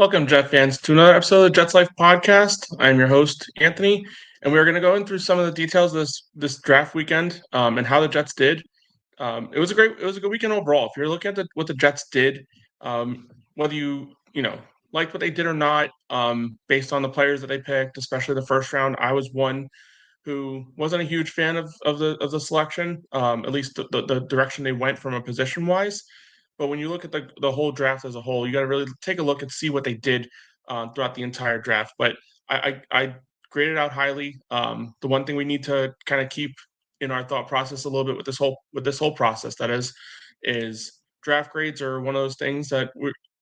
Welcome, Jet fans, to another episode of the Jets Life podcast. I'm your host, Anthony, and we're going to go in through some of the details of this draft weekend and how the Jets did. It was a good weekend overall. If you're looking at what the Jets did, whether you liked what they did or not, based on the players that they picked, especially the first round, I was one who wasn't a huge fan of the selection, at least the direction they went from a position wise. But when you look at the whole draft as a whole, you got to really take a look and see what they did throughout the entire draft. But I graded out highly. The one thing we need to kind of keep in our thought process a little bit with this whole process, that is draft grades are one of those things that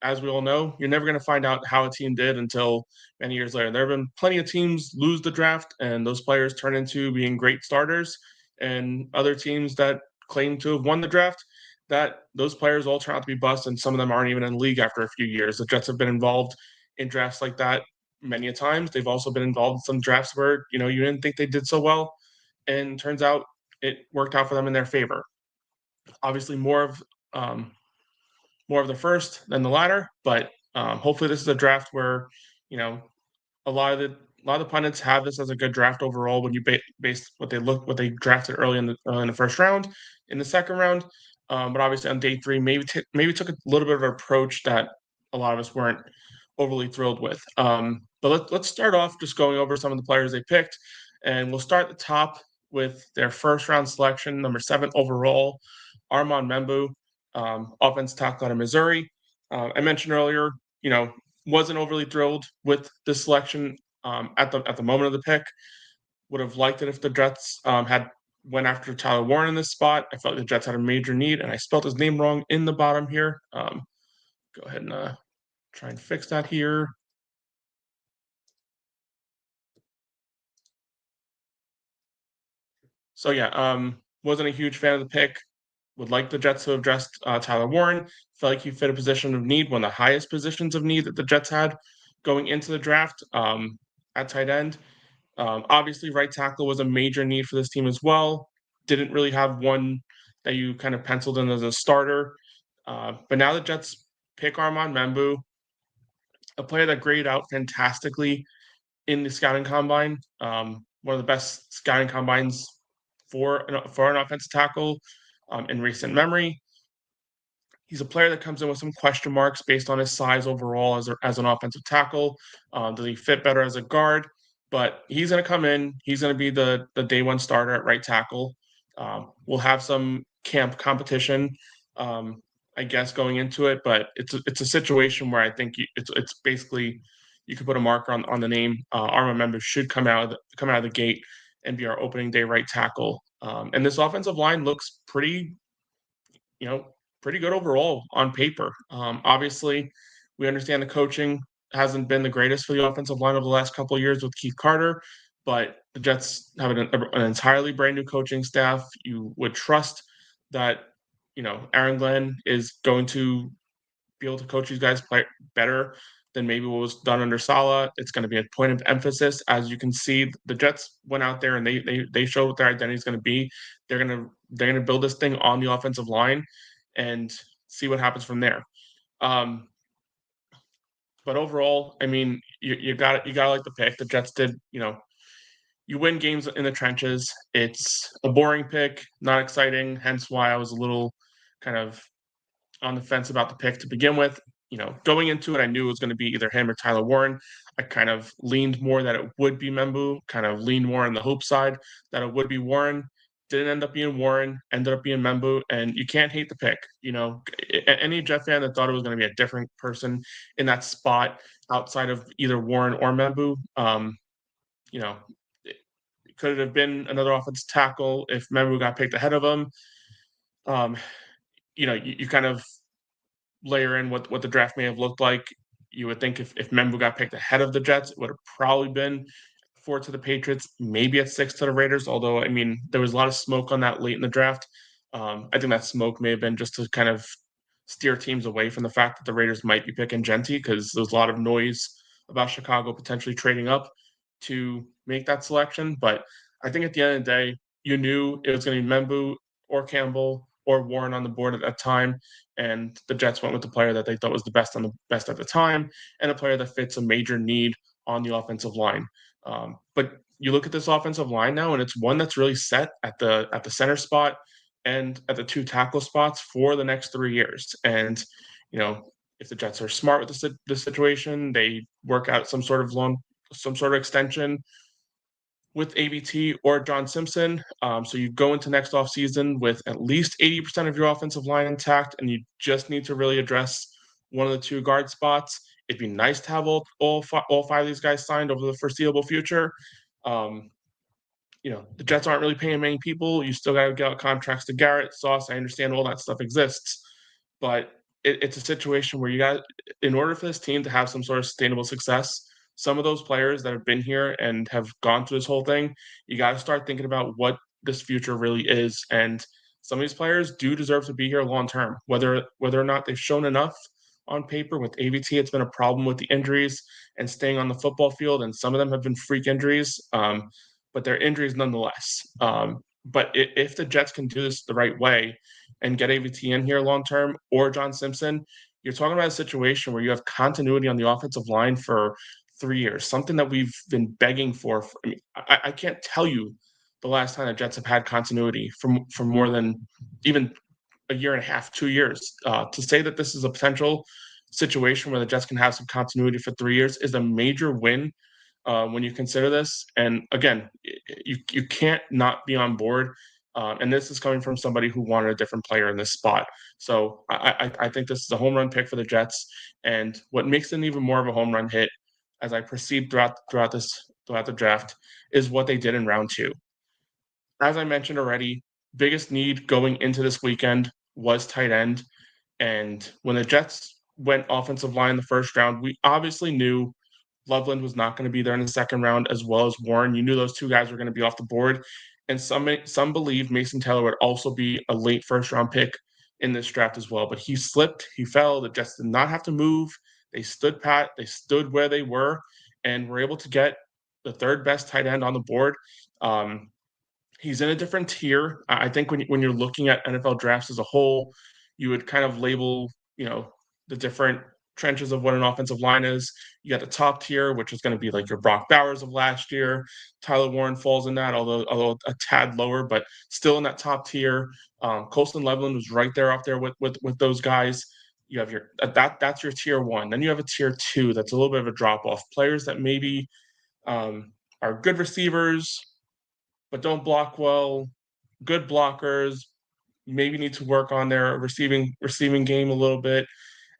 as we all know, you're never going to find out how a team did until many years later. There have been plenty of teams lose the draft and those players turn into being great starters, and other teams that claim to have won the draft, that those players all turn out to be busts, and some of them aren't even in the league after a few years. The Jets have been involved in drafts like that many a times. They've also been involved in some drafts where you didn't think they did so well, and turns out it worked out for them in their favor. Obviously, um, more of the first than the latter, but hopefully this is a draft where you know a lot of the pundits have this as a good draft overall when you base what they drafted early in the first round, in the second round. But obviously on day three, maybe took a little bit of an approach that a lot of us weren't overly thrilled with. But let's start off just going over some of the players they picked, and we'll start at the top with their first round selection, number 7 overall, Armand Membu, offense tackle out of Missouri. I mentioned earlier, you know, wasn't overly thrilled with this selection at the moment of the pick. Would have liked it if the Jets had went after Tyler Warren in this spot. I felt like the Jets had a major need, and I spelled his name wrong in the bottom here. Go ahead and try and fix that here. So yeah, wasn't a huge fan of the pick. Would like the Jets to have dressed Tyler Warren. Felt like he fit a position of need, one of the highest positions of need that the Jets had going into the draft at tight end. Obviously, right tackle was a major need for this team as well. Didn't really have one that you kind of penciled in as a starter. But now the Jets pick Armand Membu, a player that graded out fantastically in the scouting combine. One of the best scouting combines for an offensive tackle in recent memory. He's a player that comes in with some question marks based on his size overall as an offensive tackle. Does he fit better as a guard? But he's going to come in. He's going to be the day one starter at right tackle. We'll have some camp competition, I guess, going into it. But it's a situation where I think it's basically you could put a marker on the name. Armand Member should come out of the gate and be our opening day right tackle. And this offensive line looks you know, pretty good overall on paper. Obviously, we understand the coaching hasn't been the greatest for the offensive line over the last couple of years with Keith Carter, but the Jets have an entirely brand new coaching staff. You would trust that, Aaron Glenn is going to be able to coach these guys play better than maybe what was done under Saleh. It's going to be a point of emphasis. As you can see, the Jets went out there and they showed what their identity is going to be. They're gonna build this thing on the offensive line and see what happens from there. Um, but overall, I mean, you got you gotta like the pick. The Jets did, you win games in the trenches. It's a boring pick, not exciting. Hence why I was a little kind of on the fence about the pick to begin with. Going into it, I knew it was going to be either him or Tyler Warren. I kind of leaned more that it would be Membu, kind of leaned more on the hope side that it would be Warren. Didn't end up being Warren, ended up being Membu, and you can't hate the pick. Any Jet fan that thought it was going to be a different person in that spot outside of either Warren or Membu, you know, could it have been another offensive tackle if Membu got picked ahead of him? Um, you kind of layer in what the draft may have looked like. You would think if Membu got picked ahead of the Jets, it would have probably been 4 to the Patriots, maybe at 6 to the Raiders. Although, I mean, there was a lot of smoke on that late in the draft. I think that smoke may have been just to kind of steer teams away from the fact that the Raiders might be picking Genty, because there's a lot of noise about Chicago potentially trading up to make that selection. But I think at the end of the day, you knew it was going to be Membu or Campbell or Warren on the board at that time, and the Jets went with the player that they thought was the best at the time, and a player that fits a major need on the offensive line. But you look at this offensive line now, and it's one that's really set at the center spot and at the two tackle spots for the next 3 years. And you know, if the Jets are smart with the situation, they work out some sort of extension with ABT or John Simpson. So you go into next offseason with at least 80% of your offensive line intact, and you just need to really address one of the two guard spots. It'd be nice to have all five of these guys signed over the foreseeable future. Um, the Jets aren't really paying many people. You still got to get out contracts to Garrett, Sauce. I understand all that stuff exists, but it's a situation where in order for this team to have some sort of sustainable success, some of those players that have been here and have gone through this whole thing, you got to start thinking about what this future really is. And some of these players do deserve to be here long term, whether or not they've shown enough on paper. With AVT, it's been a problem with the injuries and staying on the football field, and some of them have been freak injuries. But they're injuries nonetheless. But if the Jets can do this the right way and get AVT in here long term, or John Simpson, you're talking about a situation where you have continuity on the offensive line for 3 years, something that we've been begging for. I can't tell you the last time the Jets have had continuity for more than even a year and a half, 2 years. To say that this is a potential situation where the Jets can have some continuity for 3 years is a major win when you consider this. And again, you can't not be on board. And this is coming from somebody who wanted a different player in this spot. So I think this is a home run pick for the Jets. And what makes it even more of a home run hit, as I proceed throughout the draft, is what they did in round two. As I mentioned already, biggest need going into this weekend was tight end. And when the Jets went offensive line in the first round, we obviously knew Loveland was not going to be there in the second round, as well as Warren. You knew those two guys were going to be off the board. And some believe Mason Taylor would also be a late first round pick in this draft as well. But he slipped, he fell. The Jets did not have to move. They stood pat, they stood where they were, and were able to get the third best tight end on the board. He's in a different tier. I think when you're looking at NFL drafts as a whole, you would kind of label, the different trenches of what an offensive line is. You got the top tier, which is going to be like your Brock Bowers of last year. Tyler Warren falls in that, although a tad lower, but still in that top tier. Colston Loveland was right there up there with those guys. You have that's your tier one. Then you have a tier two that's a little bit of a drop off. Players that maybe are good receivers, but don't block well, good blockers, maybe need to work on their receiving game a little bit.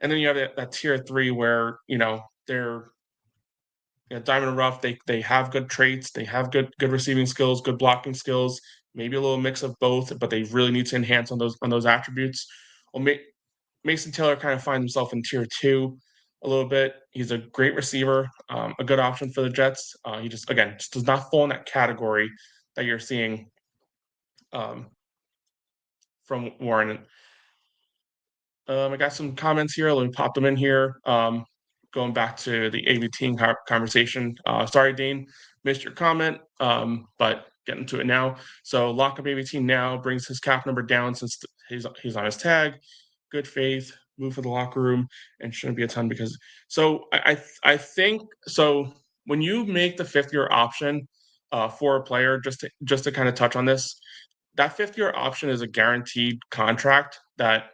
And then you have that tier three where, they're diamond rough. They have good traits, they have good receiving skills, good blocking skills, maybe a little mix of both, but they really need to enhance on those attributes. Well, Mason Taylor kind of finds himself in tier two a little bit. He's a great receiver, a good option for the Jets. He just does not fall in that category that you're seeing from Warren. I got some comments here. Let me pop them in here. Going back to the AV team conversation. Sorry, Dean, missed your comment, but getting to it now. So lock up AV team now, brings his cap number down since he's on his tag. Good faith, move for the locker room, and shouldn't be a ton because. So I think so. When you make the 5th-year option for a player, just to kind of touch on this, that 5th-year option is a guaranteed contract that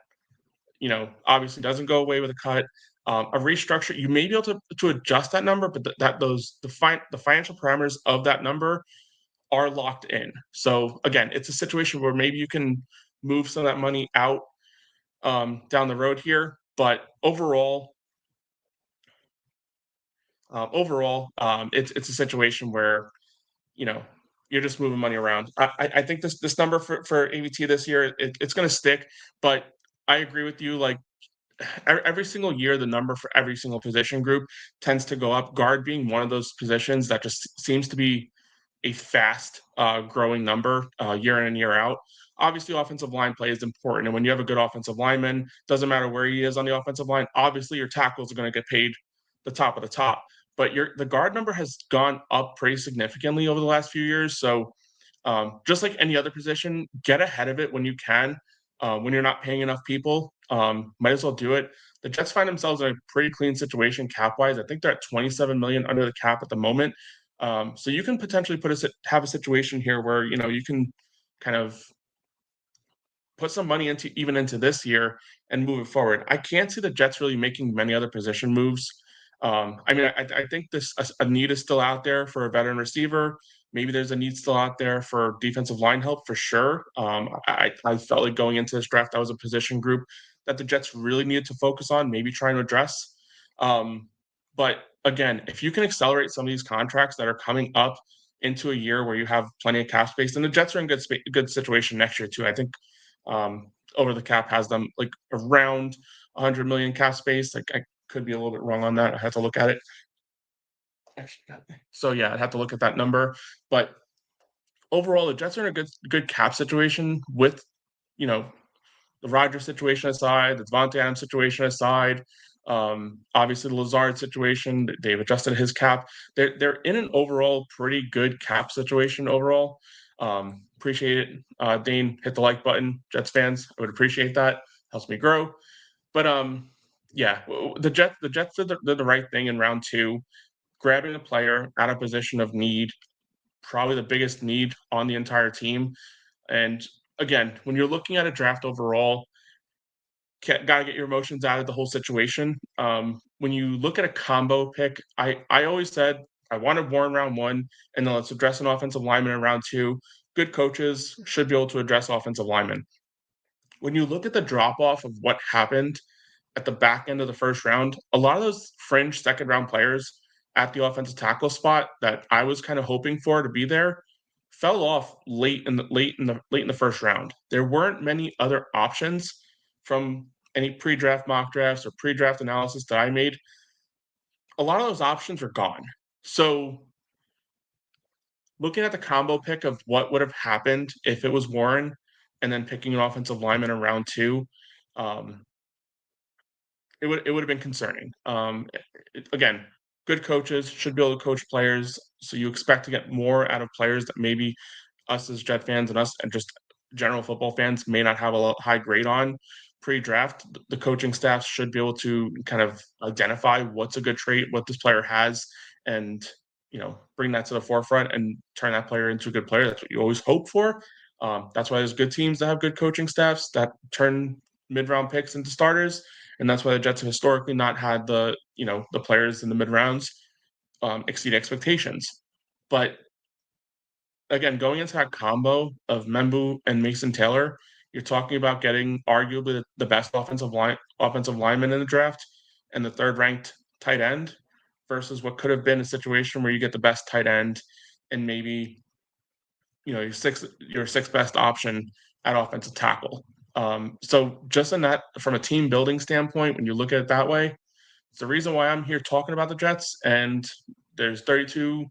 obviously doesn't go away with a cut. A restructure, you may be able to adjust that number, but the financial parameters of that number are locked in. So again, it's a situation where maybe you can move some of that money out down the road here, but overall, it's a situation where you're just moving money around. I think this number for AVT this year, it's going to stick, but I agree with you. Like every single year, the number for every single position group tends to go up. Guard being one of those positions that just seems to be a fast growing number year in and year out. Obviously, offensive line play is important. And when you have a good offensive lineman, doesn't matter where he is on the offensive line, obviously your tackles are going to get paid the top of the top. But the guard number has gone up pretty significantly over the last few years. So just like any other position, get ahead of it when you can. when you're not paying enough people, might as well do it. The Jets find themselves in a pretty clean situation cap wise. I think they're at 27 million under the cap at the moment. So you can potentially have a situation here where you can kind of put some money into this year and move it forward. I can't see the Jets really making many other position moves. I mean, I think a need is still out there for a veteran receiver. Maybe there's a need still out there for defensive line help for sure. I felt like going into this draft, that was a position group that the Jets really needed to focus on, maybe trying to address. But again, if you can accelerate some of these contracts that are coming up into a year where you have plenty of cap space, and the Jets are in good situation next year too. I think over the cap has them like around 100 million cap space. Like I could be a little bit wrong on that. I have to look at it. So yeah, I'd have to look at that number. But overall, the Jets are in a good cap situation with, you know, the Rodgers situation aside, the Devontae Adams situation aside, obviously the Lazard situation. They've adjusted his cap. They're in an overall pretty good cap situation overall. Appreciate it. Dane, hit the like button. Jets fans, I would appreciate that. Helps me grow. But yeah, the Jets did the right thing in round two, grabbing a player at a position of need, probably the biggest need on the entire team. And again, when you're looking at a draft overall, got to get your emotions out of the whole situation. When you look at a combo pick, I always said I wanted Warren round one, and then let's address an offensive lineman in round two. Good coaches should be able to address offensive linemen. When you look at the drop off of what happened at the back end of the first round, a lot of those fringe second round players at the offensive tackle spot that I was kind of hoping for to be there fell off late in the first round. There weren't many other options from any pre-draft mock drafts or pre-draft analysis that I made. A lot of those options are gone. So looking at the combo pick of what would have happened if it was Warren and then picking an offensive lineman in round two, um, it would have been concerning. Again, good coaches should be able to coach players, so you expect to get more out of players that maybe us as Jet fans and us and just general football fans may not have a high grade on pre-draft. The coaching staff should be able to kind of identify what's a good trait, what this player has, and bring that to the forefront and turn that player into a good player. That's what you always hope for. That's why there's good teams that have good coaching staffs that turn mid-round picks into starters, and that's why the Jets have historically not had the players in the mid rounds exceed expectations. But again, going into that combo of Membu and Mason Taylor, you're talking about getting arguably the best offensive lineman in the draft and the third ranked tight end versus what could have been a situation where you get the best tight end and maybe your sixth best option at offensive tackle. So just in that, from a team building standpoint, when you look at it that way, it's the reason why I'm here talking about the Jets. And there's 32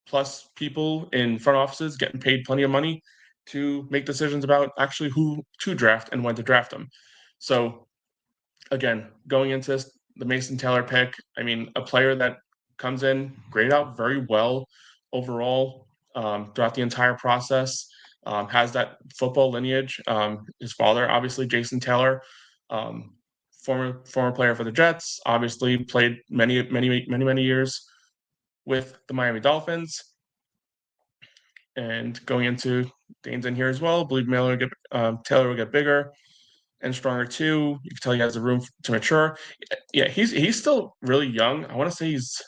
plus people in front offices getting paid plenty of money to make decisions about actually who to draft and when to draft them. So again, going into this, the Mason Taylor pick, I mean, a player that comes in, graded out very well overall throughout the entire process, has that football lineage. His father, obviously, Jason Taylor, um, former player for the Jets, obviously played many years with the Miami Dolphins. And going into Dane's in here as well, I believe Taylor will get bigger and stronger too. You can tell he has the room to mature. Yeah, he's still really young. I want to say he's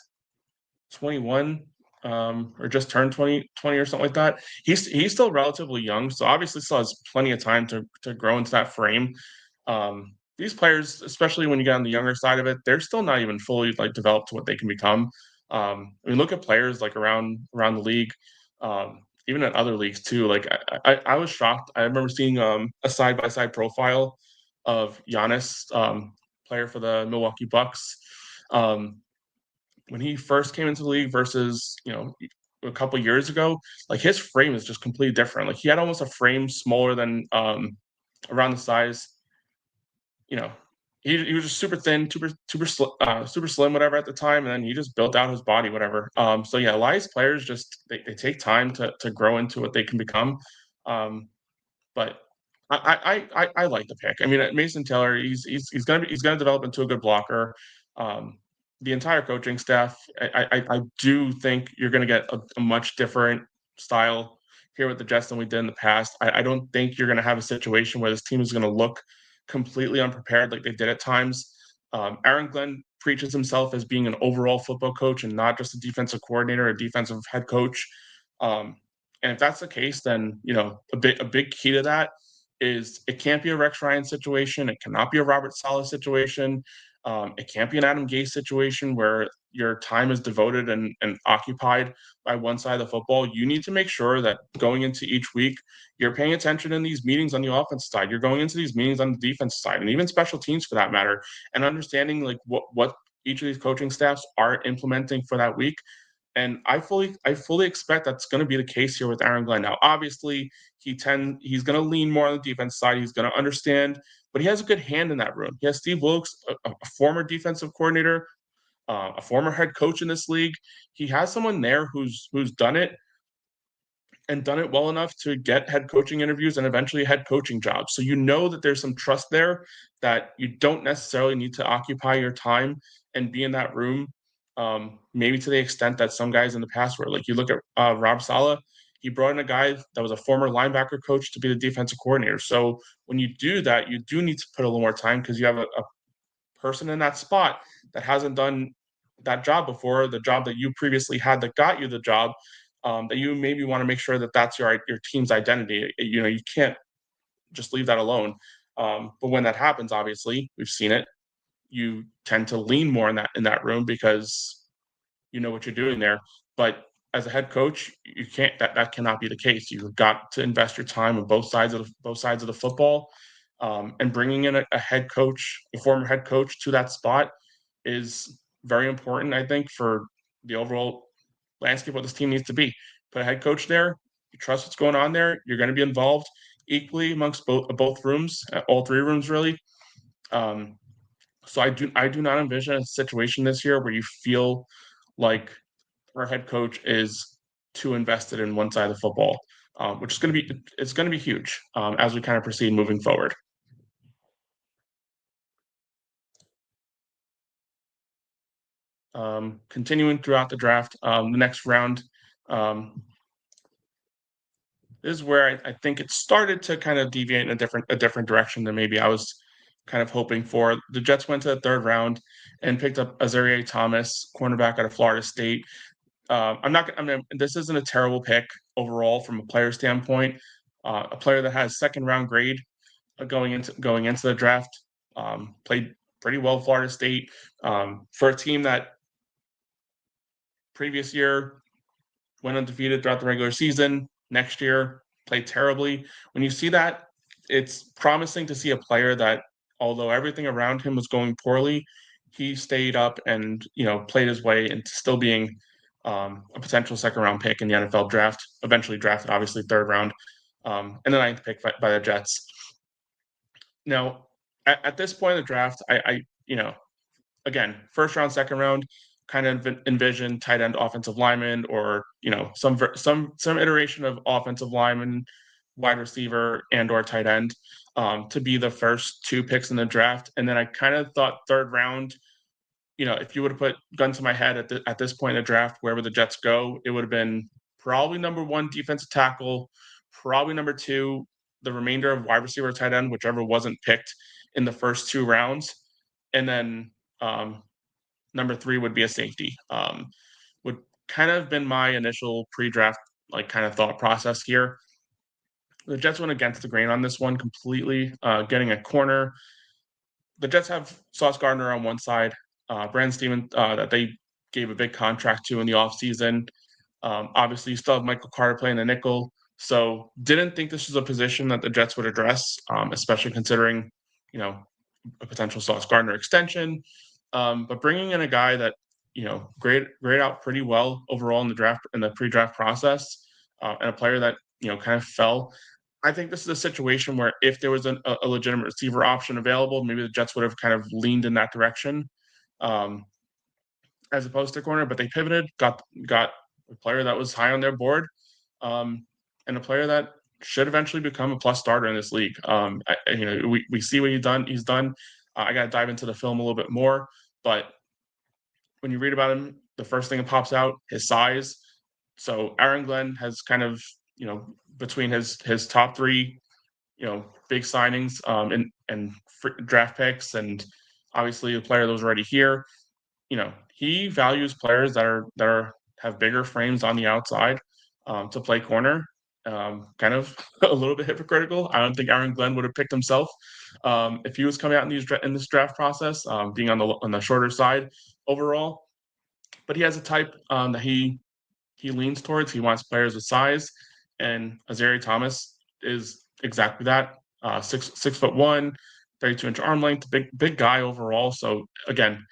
21 or just turned 20 or something like that. He's still relatively young, so obviously still has plenty of time to grow into that frame. These players, especially when you get on the younger side of it, they're still not even fully like developed to what they can become. I mean, look at players like around the league, even in other leagues too. Like I was shocked. I remember seeing a side by side profile of Giannis, player for the Milwaukee Bucks. When he first came into the league versus a couple years ago, like his frame is just completely different. Like he had almost a frame smaller than around the size. You know, he was just super thin, super slim, whatever at the time, and then he just built out his body, whatever. So yeah, a lot of these players just they take time to grow into what they can become. But I like the pick. I mean, Mason Taylor, he's gonna develop into a good blocker. Um, the entire coaching staff, I do think you're gonna get a much different style here with the Jets than we did in the past. I don't think you're gonna have a situation where this team is gonna look completely unprepared like they did at times. Aaron Glenn preaches himself as being an overall football coach and not just a defensive coordinator, a defensive head coach. Um, and if that's the case, then a big key to that is it can't be a Rex Ryan situation. It cannot be a Robert Saleh situation. It can't be an Adam Gase situation where your time is devoted and occupied by one side of the football. You need to make sure that going into each week, you're paying attention in these meetings on the offense side. You're going into these meetings on the defense side, and even special teams for that matter, and understanding like what each of these coaching staffs are implementing for that week. And I fully expect that's going to be the case here with Aaron Glenn. Now, obviously, he's going to lean more on the defense side. He's going to understand, but he has a good hand in that room. He has Steve Wilkes, a former defensive coordinator, a former head coach in this league. He has someone there who's done it and done it well enough to get head coaching interviews and eventually head coaching jobs. So you know that there's some trust there that you don't necessarily need to occupy your time and be in that room. Maybe to the extent that some guys in the past were. Like you look at Rob Saleh, he brought in a guy that was a former linebacker coach to be the defensive coordinator. So when you do that, you do need to put a little more time because you have a person in that spot that hasn't done that job before, the job that you previously had that got you the job, that you maybe want to make sure that that's your team's identity. You can't just leave that alone. But when that happens, obviously, we've seen it. You tend to lean more in that room because you know what you're doing there. But as a head coach, you can't. That cannot be the case. You've got to invest your time on both sides of the football, and bringing in a head coach, a former head coach, to that spot is very important. I think for the overall landscape, what this team needs to be. Put a head coach there. You trust what's going on there. You're going to be involved equally amongst both rooms, all three rooms really. Um, so I do not envision a situation this year where you feel like our head coach is too invested in one side of the football, which is going to be it's going to be huge as we kind of proceed moving forward. Continuing throughout the draft, the next round um, is where I think it started to kind of deviate in a different direction than maybe I was kind of hoping for. The Jets went to the third round and picked up Azareye'h Thomas, cornerback out of Florida State. I'm not. I mean, this isn't a terrible pick overall from a player standpoint. A player that has second round grade going into the draft. Played pretty well at Florida State for a team that previous year went undefeated throughout the regular season. Next year played terribly. When you see that, it's promising to see a player that, although everything around him was going poorly, he stayed up and played his way into still being a potential second round pick in the NFL draft. Eventually drafted, obviously third round, and the ninth pick by the Jets. Now, at this point in the draft, again, first round, second round, kind of envision tight end, offensive lineman, or some iteration of offensive lineman, wide receiver, and or tight end to be the first two picks in the draft. And then I kind of thought third round. If you would have put gun to my head at this point in the draft, wherever the Jets go, it would have been probably number one defensive tackle, probably number two the remainder of wide receiver, tight end, whichever wasn't picked in the first two rounds, and then um, number three would be a safety. Would kind of been my initial pre-draft kind of thought process here. The Jets went against the grain on this one completely, getting a corner. The Jets have Sauce Gardner on one side, Brandon Stevens that they gave a big contract to in the offseason. Obviously, you still have Michael Carter playing the nickel. So didn't think this was a position that the Jets would address, especially considering, a potential Sauce Gardner extension. But bringing in a guy that grade out pretty well overall in the pre-draft process, and a player that kind of fell. I think this is a situation where if there was a legitimate receiver option available, maybe the Jets would have kind of leaned in that direction, um, as opposed to corner. But they pivoted, got a player that was high on their board, and a player that should eventually become a plus starter in this league. We see what He's done. I got to dive into the film a little bit more, but when you read about him, the first thing that pops out his size. So Aaron Glenn has kind of between his top three big signings and draft picks, and obviously a player that was already here. He values players that have bigger frames on the outside to play corner. Kind of a little bit hypocritical. I don't think Aaron Glenn would have picked himself if he was coming out in this draft process, being on the shorter side overall. But he has a type that he leans towards. He wants players with size, and Azari Thomas is exactly that. 6'1", 32-inch arm length, big guy overall. So again,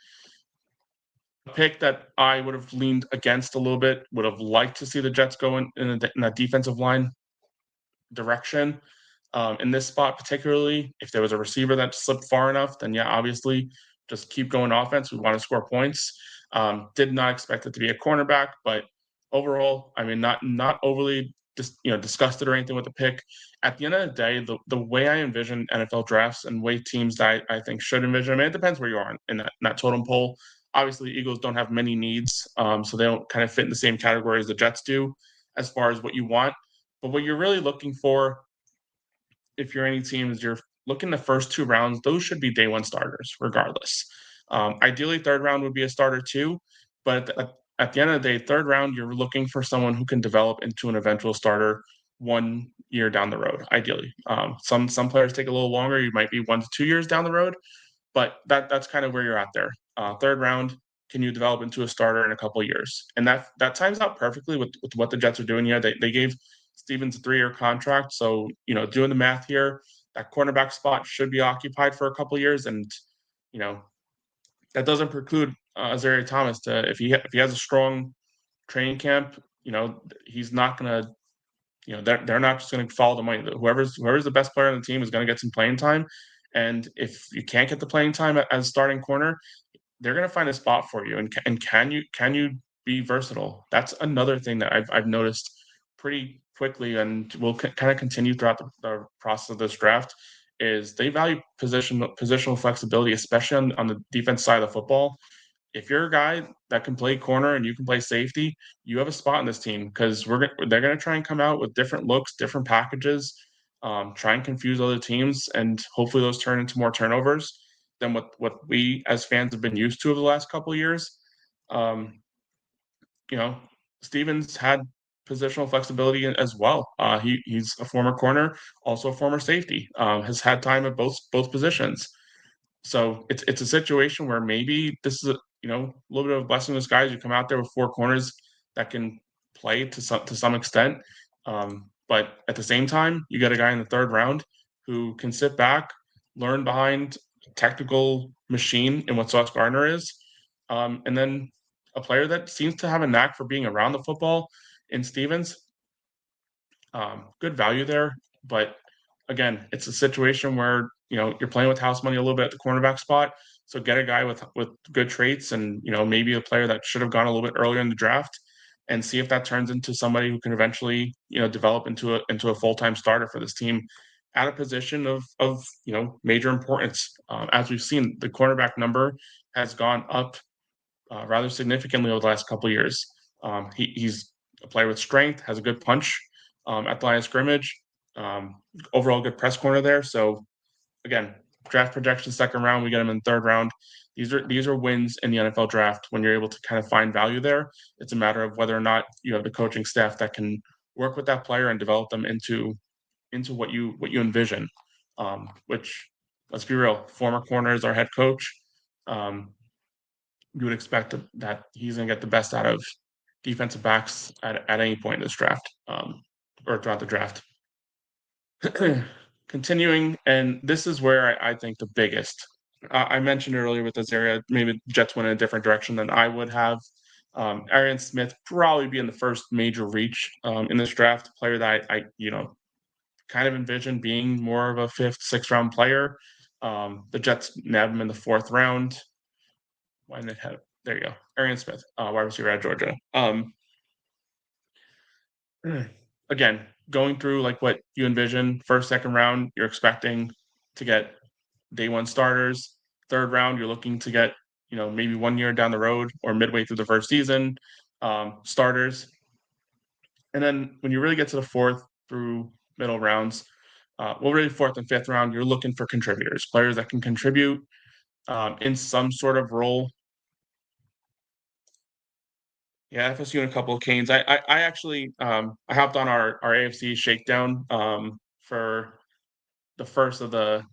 a pick that I would have leaned against a little bit. Would have liked to see the Jets go in that defensive line direction. In this spot, particularly, if there was a receiver that slipped far enough, then yeah, obviously, just keep going offense. We want to score points. Did not expect it to be a cornerback, but overall, I mean, not overly disgusted or anything with the pick. At the end of the day, the way I envision NFL drafts and way teams that I think should envision, I mean, it depends where you are in that totem pole. Obviously, Eagles don't have many needs, so they don't kind of fit in the same category as the Jets do as far as what you want. But what you're really looking for, if you're any team, is you're looking the first 2 rounds. Those should be day one starters, regardless. Ideally, third round would be a starter too, but at the end of the day, third round, you're looking for someone who can develop into an eventual starter 1 year down the road. Ideally, some players take a little longer. You might be 1 to 2 years down the road, but that's kind of where you're at there. Third round, can you develop into a starter in a couple of years? And that times out perfectly with what the Jets are doing here. They gave Stevens a 3-year contract, so doing the math here, that cornerback spot should be occupied for a couple of years, and you know that doesn't preclude Azari Thomas to if he has a strong training camp. He's not gonna. They're not just going to follow the money. Whoever's the best player on the team is going to get some playing time, and if you can't get the playing time as starting corner, they're going to find a spot for you. And can you be versatile? That's another thing that I've noticed pretty quickly, and will kind of continue throughout the process of this draft. Is they value positional flexibility, especially on the defense side of the football. If you're a guy that can play corner and you can play safety, you have a spot in this team because they're going to try and come out with different looks, different packages, try and confuse other teams, and hopefully those turn into more turnovers than what we as fans have been used to over the last couple of years. Um, you know, Stevens had positional flexibility as well. He's a former corner, also a former safety. Has had time at both positions. So it's a situation where maybe this is a little bit of a blessing in disguise. You come out there with 4 corners that can play to some extent, but at the same time, you got a guy in the third round who can sit back, learn behind a technical machine in what Sauce Gardner is, and then a player that seems to have a knack for being around the football in Stevens. Good value there, but again, it's a situation where you're playing with house money a little bit at the cornerback spot. So get a guy with good traits, and maybe a player that should have gone a little bit earlier in the draft, and see if that turns into somebody who can eventually develop into a full-time starter for this team at a position of major importance. As we've seen, the cornerback number has gone up rather significantly over the last couple of years. He's a player with strength, has a good punch at the line of scrimmage. Overall, good press corner there. So again, draft projection second round, we get him in third round. These are wins in the NFL draft when you're able to kind of find value there. It's a matter of whether or not you have the coaching staff that can work with that player and develop them into what you envision. Which, let's be real, former corner is our head coach. You would expect that he's going to get the best out of defensive backs at any point in this draft, or throughout the draft. Continuing, and this is where I think the biggest. I mentioned earlier with this area, maybe Jets went in a different direction than I would have. Arian Smith probably be in the first major reach in this draft, player that I kind of envisioned being more of a 5th, 6th round player. The Jets nabbed him in the 4th round. Why didn't it have? There you go, Arian Smith, wide receiver at Georgia. Again, going through like what you envision first, second round, you're expecting to get day one starters. Third round, you're looking to get, maybe 1 year down the road or midway through the first season, starters. And then when you really get to the fourth through middle rounds, really fourth and fifth round, you're looking for contributors, players that can contribute in some sort of role. Yeah, FSU and a couple of Canes. I actually I hopped on our AFC shakedown for the first of the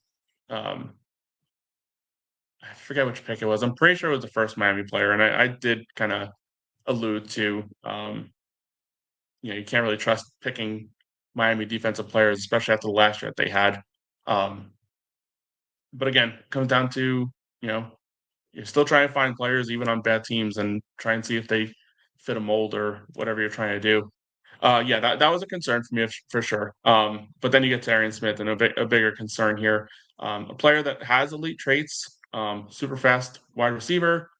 um, I forget which pick it was. I'm pretty sure it was the first Miami player, and I did kind of allude to you can't really trust picking Miami defensive players, especially after the last year that they had. Um, but again, it comes down to you know you're still trying to find players even on bad teams and try and see if they fit a mold or whatever you're trying to do. Yeah, that was a concern for me for sure. But then you get Darren Smith, and a bigger concern here, a player that has elite traits, super fast wide receiver.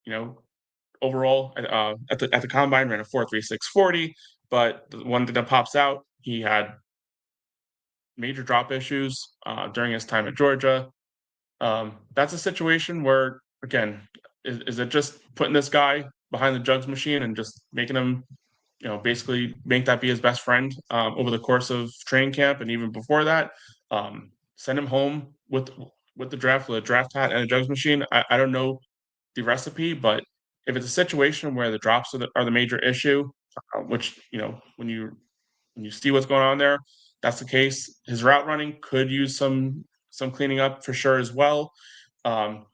You know, overall at the combine ran a 4.36 40, but the one thing that pops out, he had major drop issues during his time at Georgia. That's a situation where, again, is it just putting this guy behind the jugs machine and just making him, basically make that be his best friend over the course of training camp and even before that? Send him home with the draft, with a draft hat and a jugs machine. I don't know the recipe, but if it's a situation where the drops are the major issue, which when you see what's going on there, that's the case. His route running could use some cleaning up for sure as well. Um,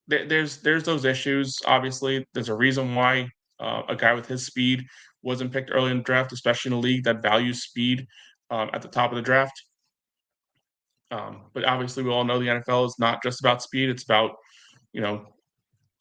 there's those issues. Obviously, there's a reason why a guy with his speed wasn't picked early in the draft, especially in a league that values speed at the top of the draft. But obviously, we all know the NFL is not just about speed; it's about you know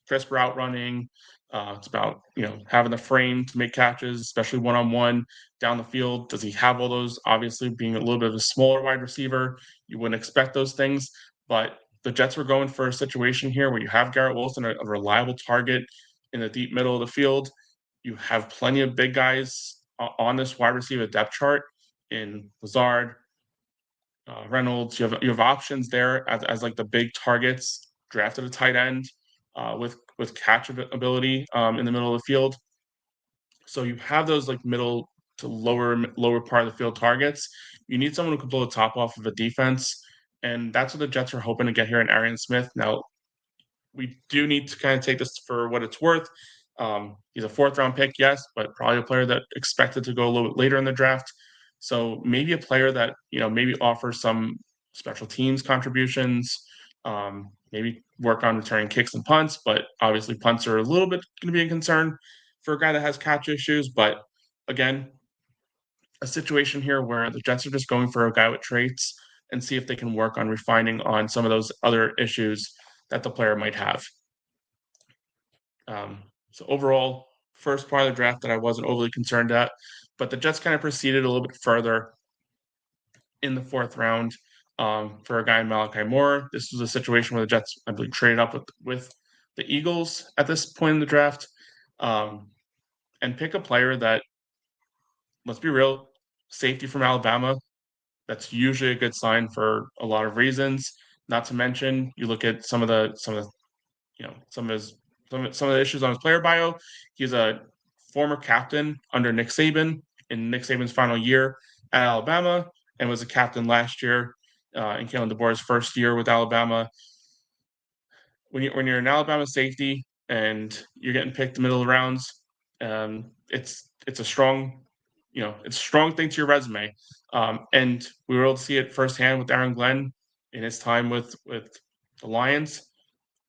crisp route running. It's about having the frame to make catches, especially one on one down the field. Does he have all those? Obviously, being a little bit of a smaller wide receiver, you wouldn't expect those things. But the Jets were going for a situation here where you have Garrett Wilson, a reliable target in the deep middle of the field. You have plenty of big guys on this wide receiver depth chart in Lazard, Reynolds. You have options there as like the big targets. Drafted a tight end with catch ability in the middle of the field. So you have those like middle to lower part of the field targets. You need someone who can blow the top off of a defense, and that's what the Jets are hoping to get here in Arian Smith. Now we do need to kind of take this for what it's worth. He's a fourth round pick, yes, but probably a player that expected to go a little bit later in the draft. So maybe a player that maybe offers some special teams contributions, maybe work on returning kicks and punts. But obviously, punts are a little bit going to be a concern for a guy that has catch issues. But again, a situation here where the Jets are just going for a guy with traits and see if they can work on refining on some of those other issues that the player might have. So overall, first part of the draft that I wasn't overly concerned at, but the Jets kind of proceeded a little bit further in the fourth round for a guy in Malachi Moore. This was a situation where the Jets, I believe, traded up with the Eagles at this point in the draft and pick a player that, let's be real, safety from Alabama. That's usually a good sign for a lot of reasons. Not to mention, you look at some of some of the issues on his player bio. He's a former captain under Nick Saban in Nick Saban's final year at Alabama, and was a captain last year in Kalen DeBoer's first year with Alabama. When you're an Alabama safety and you're getting picked in the middle of the rounds, it's a strong it's a strong thing to your resume. And we were able to see it firsthand with Aaron Glenn in his time with the Lions.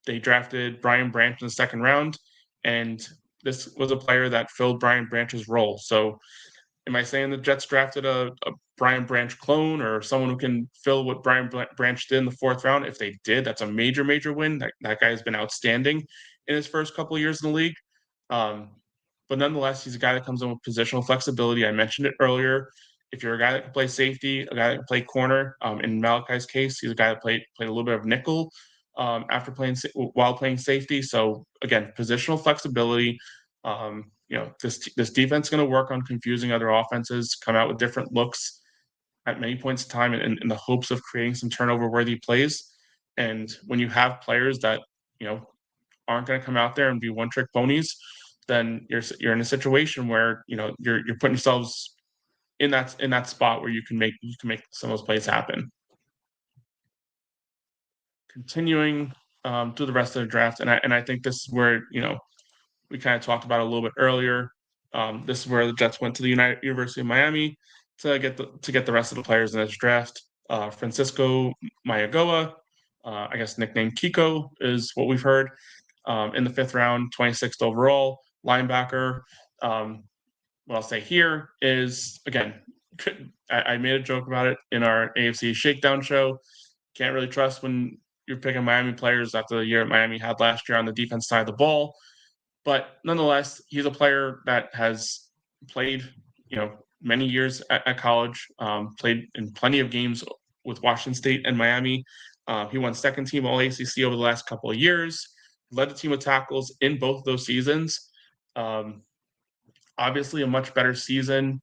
They drafted Brian Branch in the second round, and this was a player that filled Brian Branch's role. So, am I saying the Jets drafted a Brian Branch clone or someone who can fill what Brian Branch did in the fourth round? If they did, that's a major, major win. That guy has been outstanding in his first couple of years in the league. Um, but nonetheless, he's a guy that comes in with positional flexibility. I mentioned it earlier. If you're a guy that can play safety, a guy that can play corner, in Malachi's case, he's a guy that played a little bit of nickel after while playing safety. So again, positional flexibility. this defense is going to work on confusing other offenses, come out with different looks at many points in time in the hopes of creating some turnover worthy plays. And when you have players that aren't going to come out there and be one trick ponies, then you're in a situation where you're putting yourselves in that spot where you can make some of those plays happen. Continuing through the rest of the draft, and I think this is where we kind of talked about it a little bit earlier. This is where the Jets went to the University of Miami to get the rest of the players in this draft. Francisco Mayagoa, I guess nicknamed Kiko, is what we've heard. In the 5th round, 26th overall, linebacker. What I'll say here is, again, I made a joke about it in our AFC Shakedown show. Can't really trust when you're picking Miami players after the year Miami had last year on the defense side of the ball. But nonetheless, he's a player that has played, many years at college, played in plenty of games with Washington State and Miami. He won second team All ACC over the last couple of years, led the team with tackles in both of those seasons. Obviously, a much better season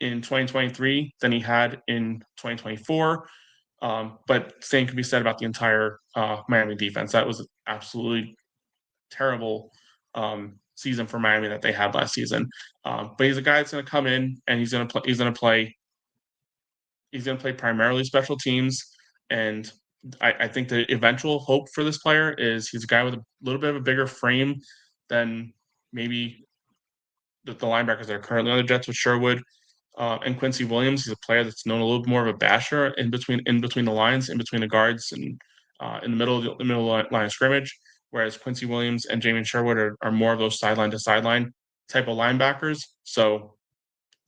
in 2023 than he had in 2024. But same can be said about the entire Miami defense. That was absolutely terrible season for Miami that they had last season. But he's a guy that's going to come in and he's going to play primarily special teams. And I think the eventual hope for this player is he's a guy with a little bit of a bigger frame than maybe the linebackers that are currently on the Jets with Sherwood and Quincy Williams. He's a player that's known a little bit more of a basher in between the lines, in between the guards, and in the middle line of scrimmage. Whereas Quincy Williams and Jamien Sherwood are more of those sideline to sideline type of linebackers. So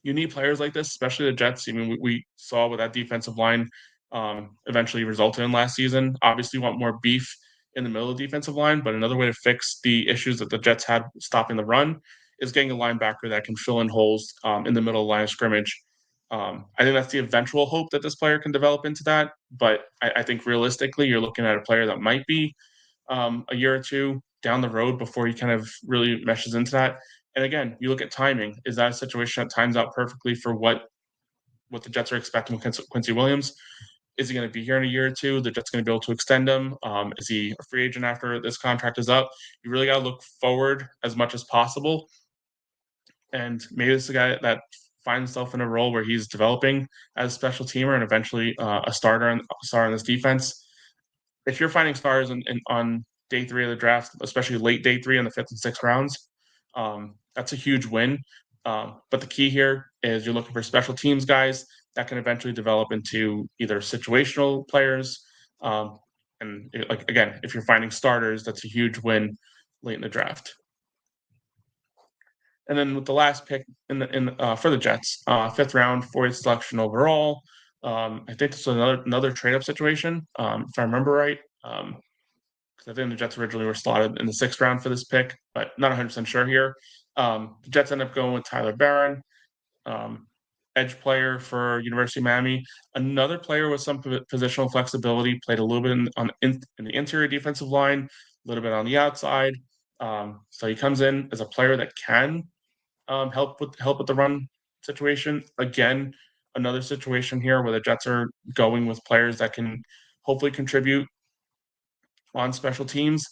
you need players like this, especially the Jets. I mean, we saw what that defensive line eventually resulted in last season. Obviously, want more beef in the middle of the defensive line, but another way to fix the issues that the Jets had stopping the run is getting a linebacker that can fill in holes in the middle line of scrimmage. I think that's the eventual hope that this player can develop into that. But I think realistically, you're looking at a player that might be a year or two down the road before he kind of really meshes into that. And again, you look at timing. Is that a situation that times out perfectly for what the Jets are expecting with Quincy Williams? Is he going to be here in a year or two? The Jets going to be able to extend him? Is he a free agent after this contract is up? You really got to look forward as much as possible. And maybe this is a guy that finds himself in a role where he's developing as a special teamer and eventually a star on this defense. If you're finding stars on day 3 of the draft, especially late day 3 in the 5th and 6th rounds, that's a huge win. But the key here is you're looking for special teams guys that can eventually develop into either situational players. And again, if you're finding starters, that's a huge win late in the draft. And then with the last pick for the Jets, 5th round, 40th selection overall. I think this was another trade-up situation, if I remember right. Because I think the Jets originally were slotted in the 6th round for this pick, but not 100% sure here. The Jets end up going with Tyler Darren, edge player for University of Miami. Another player with some positional flexibility, played a little bit in the interior defensive line, a little bit on the outside. So he comes in as a player that can help with the run situation. Again, another situation here where the Jets are going with players that can hopefully contribute on special teams,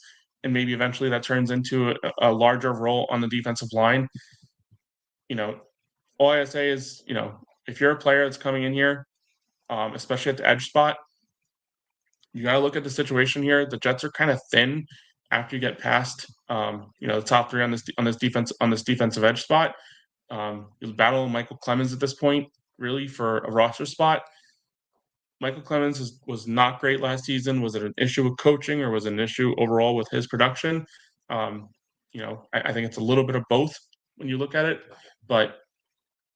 and maybe eventually that turns into a larger role on the defensive line. All I say is, if you're a player that's coming in here, especially at the edge spot, you got to look at the situation here. The Jets are kind of thin after you get past, the top 3 on this defensive edge spot. You're battling Michael Clemens at this point, really, for a roster spot. Michael Clemens was not great last season. Was it an issue with coaching, or was it an issue overall with his production? I think it's a little bit of both when you look at it. But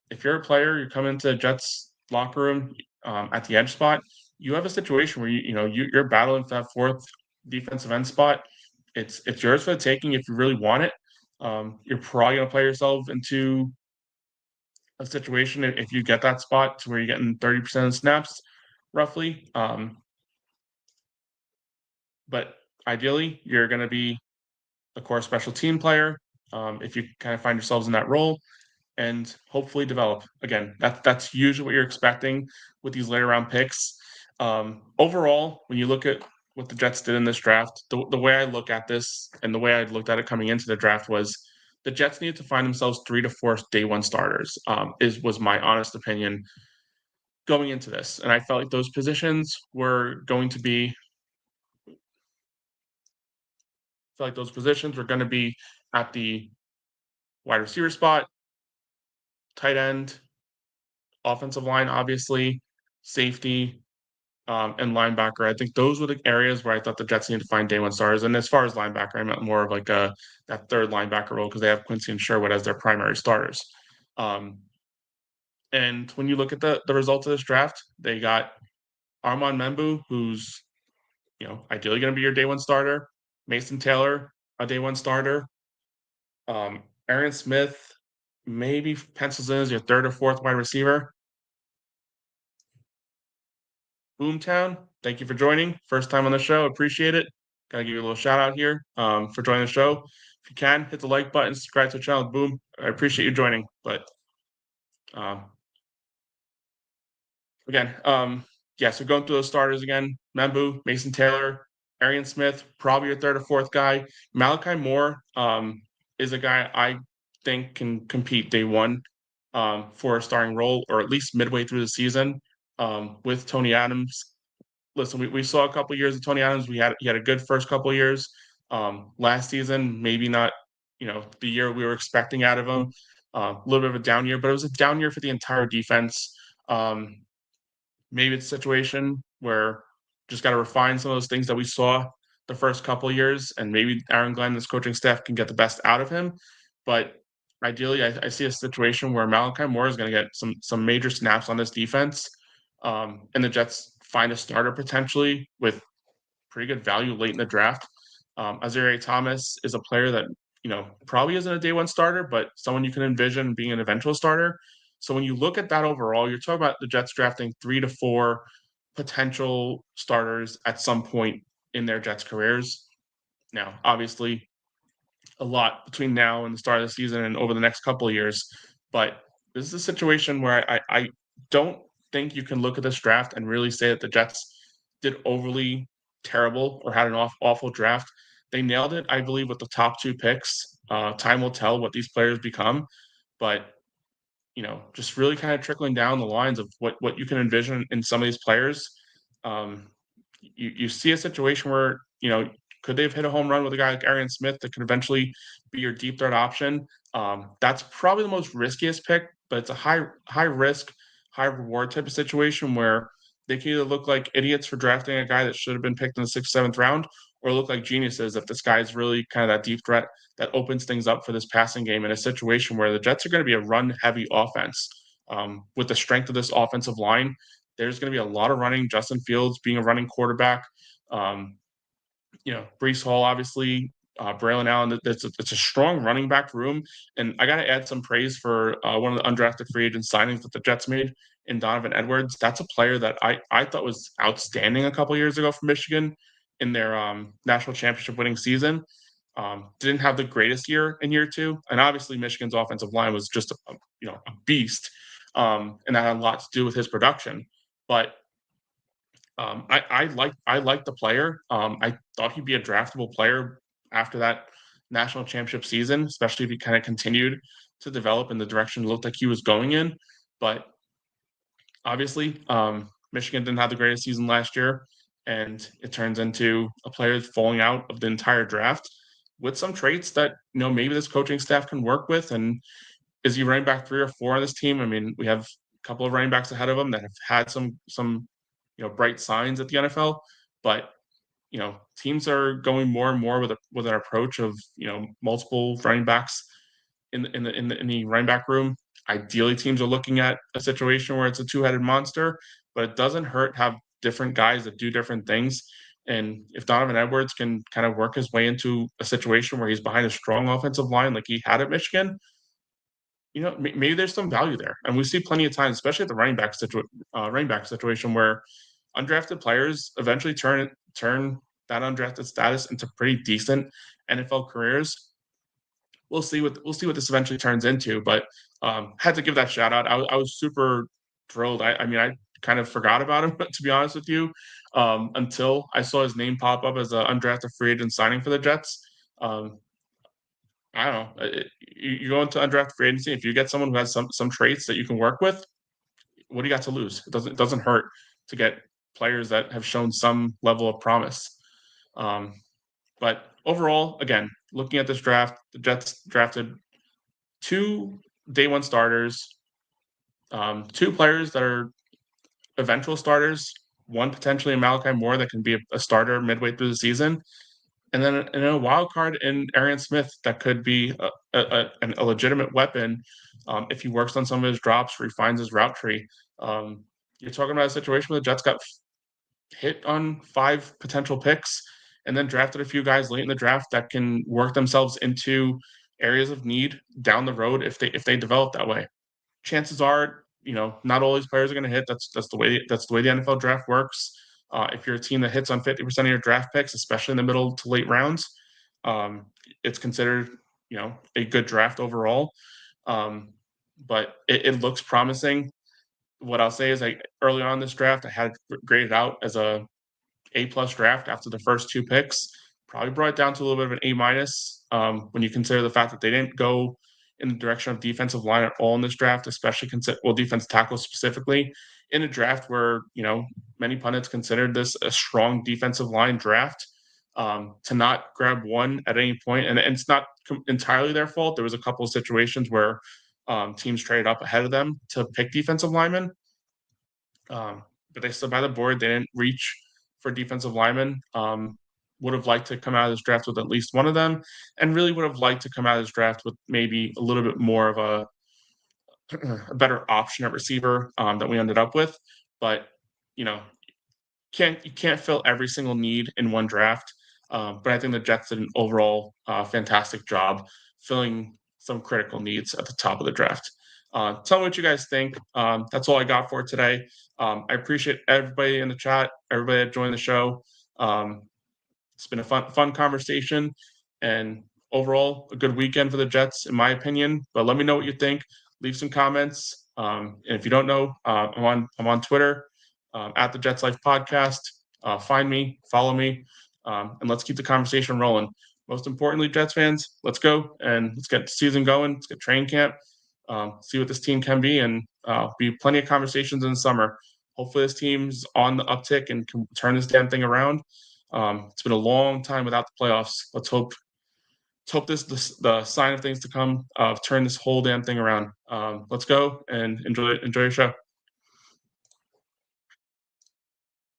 if you're a player, you're coming to the Jets locker room at the edge spot, you have a situation where you're battling for that 4th defensive end spot. It's yours for the taking if you really want it. You're probably going to play yourself into a situation if you get that spot to where you're getting 30% of snaps, roughly. But ideally, you're going to be a core special team player. if you kind of find yourselves in that role and hopefully develop. Again, that's usually what you're expecting with these later round picks. Overall, when you look at what the Jets did in this draft, the way I look at this and the way I looked at it coming into the draft was the Jets needed to find themselves 3 to 4 day one starters. Was my honest opinion going into this, and I felt like those positions were going to be. I feel like those positions were going to be at the wide receiver spot, tight end, offensive line, obviously, safety, and linebacker. I think those were the areas where I thought the Jets needed to find day one starters. And as far as linebacker, I meant more of like that third linebacker role because they have Quincy and Sherwood as their primary starters. Um, and when you look at the results of this draft, they got Armand Membu, who's ideally going to be your day one starter. Mason Taylor, a day one starter. Aaron Smith maybe pencils in as your third or fourth wide receiver. Boomtown, thank you for joining. First time on the show, appreciate it. Gotta give you a little shout out here for joining the show. If you can, hit the like button, subscribe to the channel. Boom, I appreciate you joining. But um, again, yeah, so going through those starters again: Membu, Mason Taylor, Arian Smith, probably your third or fourth guy. Malachi Moore is a guy I think can compete day one for a starting role, or at least midway through the season with Tony Adams. Listen, we saw a couple of years of Tony Adams. He had a good first couple of years. Last season, maybe not, the year we were expecting out of him. A little bit of a down year, but it was a down year for the entire defense. Maybe it's a situation where just got to refine some of those things that we saw the first couple of years, and maybe Aaron Glenn and his coaching staff can get the best out of him. But ideally, I see a situation where Malachi Moore is going to get some major snaps on this defense, and the Jets find a starter potentially with pretty good value late in the draft. Azareye'h Thomas is a player that probably isn't a day one starter, but someone you can envision being an eventual starter. So when you look at that overall, you're talking about the Jets drafting 3 to 4 potential starters at some point in their Jets careers. Now, obviously, a lot between now and the start of the season and over the next couple of years, but this is a situation where I don't think you can look at this draft and really say that the Jets did overly terrible or had an awful draft. They nailed it, I believe, with the top 2 picks. Time will tell what these players become, but just really kind of trickling down the lines of what you can envision in some of these players. Um, you see a situation where could they have hit a home run with a guy like Arian Smith that could eventually be your deep threat option? That's probably the most riskiest pick, but it's a high risk, high reward type of situation where they can either look like idiots for drafting a guy that should have been picked in the 6th, 7th round, or look like geniuses if this guy is really kind of that deep threat that opens things up for this passing game in a situation where the Jets are going to be a run heavy offense. With the strength of this offensive line, there's going to be a lot of running. Justin Fields being a running quarterback. Um, Breece Hall, obviously, Braylon Allen. It's a strong running back room, and I got to add some praise for one of the undrafted free agent signings that the Jets made in Donovan Edwards. That's a player that I thought was outstanding a couple years ago for Michigan in their national championship winning season. Didn't have the greatest year in year 2, and obviously Michigan's offensive line was just a beast, and that had a lot to do with his production. But I like the player. I thought he'd be a draftable player after that national championship season, especially if he kind of continued to develop in the direction it looked like he was going in. But obviously, Michigan didn't have the greatest season last year, and it turns into a player falling out of the entire draft with some traits that maybe this coaching staff can work with. And is he running back 3 or 4 on this team? I mean, we have a couple of running backs ahead of him that have had some bright signs at the NFL, but teams are going more and more with an approach of multiple running backs in the running back room. Ideally, teams are looking at a situation where it's a 2-headed monster, but it doesn't hurt to have different guys that do different things. And if Donovan Edwards can kind of work his way into a situation where he's behind a strong offensive line like he had at Michigan, maybe there's some value there. And we see plenty of times, especially at the running back situation, where undrafted players eventually turn that undrafted status into pretty decent NFL careers. we'll see what this eventually turns into. But had to give that shout out. I was super thrilled. I mean, I kind of forgot about him to be honest with you, until I saw his name pop up as an undrafted free agent signing for the Jets. Um, I don't know. You go into undrafted free agency. If you get someone who has some traits that you can work with, what do you got to lose? It doesn't hurt to get players that have shown some level of promise. Um, but overall, again, looking at this draft, the Jets drafted two day one starters, two players that are eventual starters, one potentially a Malachi Moore that can be a starter midway through the season, and then a wild card in Arian Smith that could be a legitimate weapon if he works on some of his drops, refines his route tree. Um, you're talking about a situation where the Jets got hit on 5 potential picks and then drafted a few guys late in the draft that can work themselves into areas of need down the road if they develop that way. Chances are, not all these players are going to hit. That's the way the NFL draft works. If you're a team that hits on 50% of your draft picks, especially in the middle to late rounds, um, it's considered a good draft overall. Um, but it looks promising. What I'll say is, early on in this draft, I had it graded out as A+ draft after the first 2 picks. Probably brought it down to a little bit of an A-, when you consider the fact that they didn't go in the direction of defensive line at all in this draft, especially defensive tackles specifically, in a draft where, many pundits considered this a strong defensive line draft. To not grab one at any point, and it's not entirely their fault. There was a couple of situations where teams traded up ahead of them to pick defensive linemen, but they stood by the board. They didn't reach for defensive linemen. Would have liked to come out of this draft with at least one of them, and really would have liked to come out of this draft with maybe a little bit more of a better option at receiver that we ended up with. But you know, you can't fill every single need in one draft. But I think the Jets did an overall fantastic job filling some critical needs at the top of the draft. Tell me what you guys think. That's all I got for today. I appreciate everybody in the chat, everybody that joined the show. Um, it's been a fun conversation, and overall a good weekend for the Jets, in my opinion. But let me know what you think. Leave some comments. And if you don't know, I'm on Twitter at the Jets Life Podcast. Find me, follow me, and let's keep the conversation rolling. Most importantly, Jets fans, let's go and let's get the season going. Let's get training camp. See what this team can be, and be plenty of conversations in the summer. Hopefully, this team's on the uptick and can turn this damn thing around. It's been a long time without the playoffs. Let's hope the sign of things to come turn this whole damn thing around. Let's go and enjoy your show.